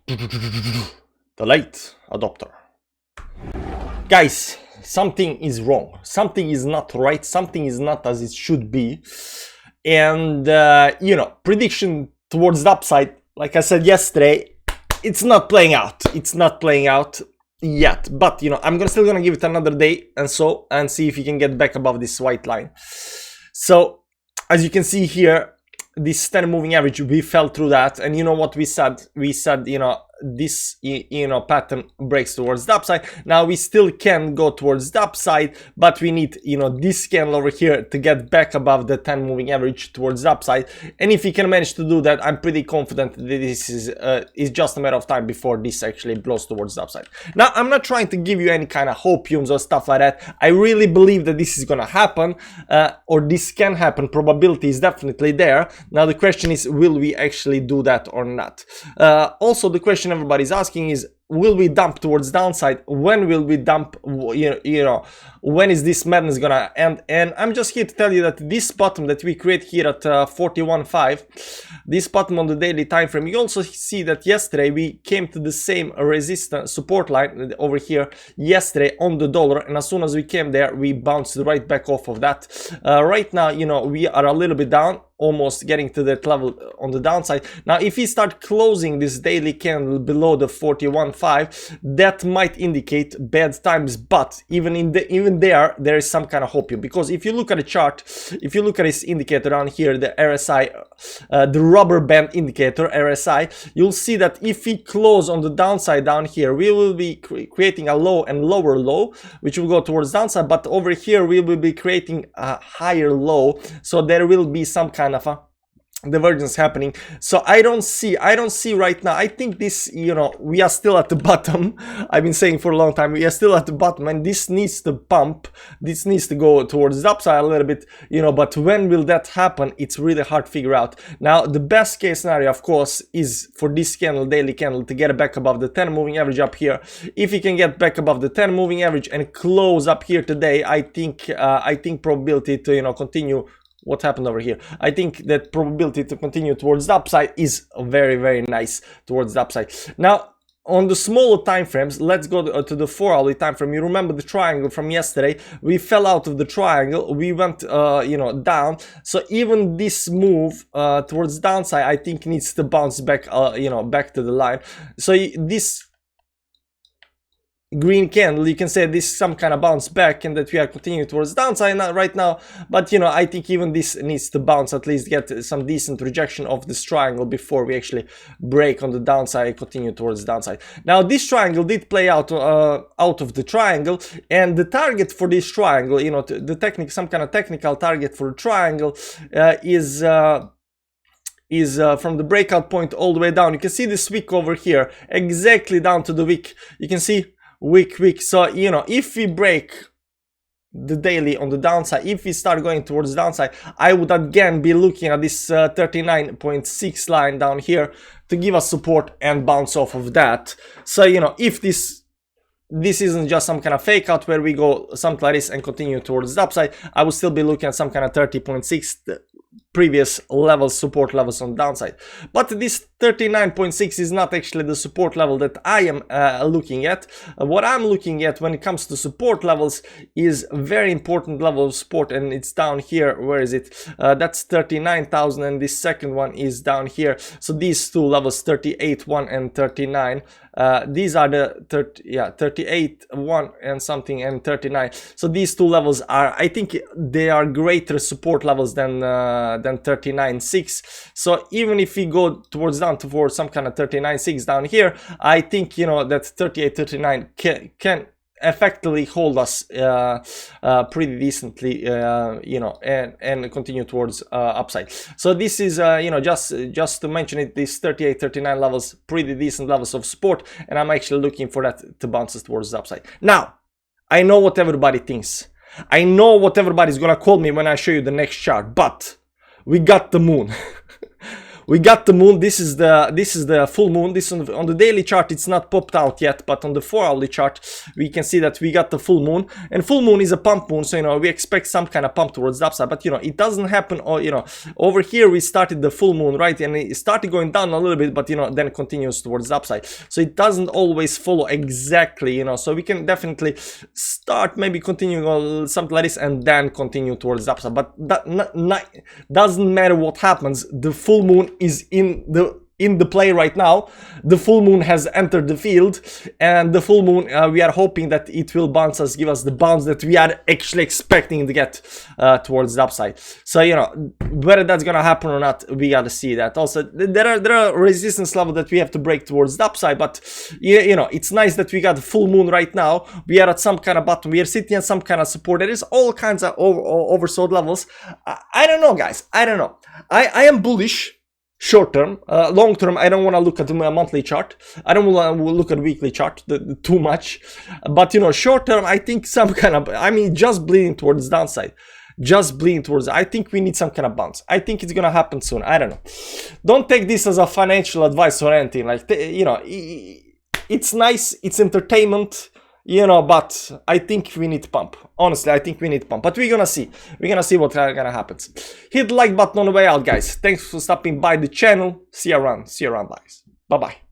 The late adopter. Guys, something is wrong. Something is not right. Something is not as it should be. And, you know, prediction towards the upside, like I said yesterday, it's not playing out. It's not playing out yet. But, you know, I'm still gonna give it another day and see if you can get back above this white line. So, as you can see here, this 10 moving average, we fell through that, and you know what we said? We said, you know, this, you know, pattern breaks towards the upside. Now we still can go towards the upside, but we need, you know, this candle over here to get back above the 10 moving average towards the upside. And if we can manage to do that, I'm pretty confident that this is just a matter of time before this actually blows towards the upside. Now, I'm not trying to give you any kind of hopiums or stuff like that. I really believe that this is gonna happen, or this can happen. Probability is definitely there. Now the question is, will we actually do that or not? Also, the question everybody's asking is, will we dump towards downside? When will we dump? You know, when is this madness gonna end? And I'm just here to tell you that this bottom that we create here at 41.5, this bottom on the daily time frame, you also see that yesterday we came to the same resistance support line over here yesterday on the dollar, and as soon as we came there, we bounced right back off of that. Right now, you know, we are a little bit down, almost getting to that level on the downside. Now, if we start closing this daily candle below the 41.5, that might indicate bad times, but even there is some kind of hope here, because if you look at the chart, if you look at this indicator down here, the RSI, the rubber band indicator RSI, you'll see that if we close on the downside down here, we will be creating a low and lower low, which will go towards downside, but over here we will be creating a higher low, so there will be some kind of a divergence happening. So I don't see right now. I think this, you know, we are still at the bottom. I've been saying for a long time, we are still at the bottom, and this needs to pump, this needs to go towards the upside a little bit, you know, but when will that happen? It's really hard to figure out. Now, the best case scenario, of course, is for this candle, daily candle, to get back above the 10 moving average up here. If you can get back above the 10 moving average and close up here today, I think probability to, you know, continue. What happened over here? I think that probability to continue towards the upside is very, very nice towards the upside. Now, on the smaller time frames, let's go to the 4-hourly time frame. You remember the triangle from yesterday? We fell out of the triangle. We went, you know, down. So even this move towards downside, I think needs to bounce back, you know, back to the line. So this green candle, you can say this is some kind of bounce back, and that we are continuing towards downside right now, but you know, I think even this needs to bounce, at least get some decent rejection of this triangle before we actually break on the downside and continue towards the downside. Now, this triangle did play out of the triangle, and the target for this triangle, you know, the technique, some kind of technical target for the triangle is from the breakout point all the way down. You can see this wick over here, exactly down to the wick. You can see wick. So, you know, if we break the daily on the downside, if we start going towards the downside, I would again be looking at this 39.6 line down here to give us support and bounce off of that. So, you know, if this isn't just some kind of fake out where we go something like this and continue towards the upside, I would still be looking at some kind of 30.6 previous levels, support levels on the downside. But this 39.6 is not actually the support level that I am looking at. What I'm looking at when it comes to support levels is a very important level of support, and it's down here. Where is it? That's 39,000, and this second one is down here. So these two levels, 38.1 and 39, these are the 38.1 and something and 39. So these two levels are, I think they are greater support levels than 39.6. So even if we go towards down for some kind of 39.6 down here, I think, you know, that 38.39 can effectively hold us pretty decently, you know, and continue towards upside. So this is, you know, just to mention it, this 38.39 levels, pretty decent levels of support, and I'm actually looking for that to bounce us towards the upside. Now, I know what everybody thinks. I know what everybody's gonna call me when I show you the next chart, but we got the moon. we got the moon. This is the full moon. This on the daily chart, it's not popped out yet, but on the 4-hourly chart, we can see that we got the full moon. And full moon is a pump moon, so, you know, we expect some kind of pump towards the upside. But, you know, it doesn't happen, or, you know, over here we started the full moon, right? And it started going down a little bit, but, you know, then continues towards the upside. So it doesn't always follow exactly, you know, so we can definitely start maybe continuing on something like this and then continue towards the upside. But that doesn't matter what happens. The full moon is in the play right now. The full moon has entered the field, and the full moon, we are hoping that it will bounce us, give us the bounce that we are actually expecting to get towards the upside. So, you know, whether that's gonna happen or not, we gotta see that. Also, there are resistance levels that we have to break towards the upside, but you know, it's nice that we got the full moon right now. We are at some kind of bottom, we are sitting at some kind of support. There is all kinds of oversold levels. I don't know, guys, I don't know. I am bullish short term. Long term, I don't want to look at the monthly chart. I don't want to look at weekly chart too much. But, you know, short term, I think some kind of, I mean, just bleeding towards downside. Just bleeding towards, I think we need some kind of bounce. I think it's gonna happen soon. I don't know. Don't take this as a financial advice or anything. Like, you know, it's nice, it's entertainment, you know, but I think we need to pump. Honestly, I think we need to pump. But we're gonna see. We're gonna see what's gonna happen. Hit the like button on the way out, guys. Thanks for stopping by the channel. See you around. See you around, guys. Bye-bye.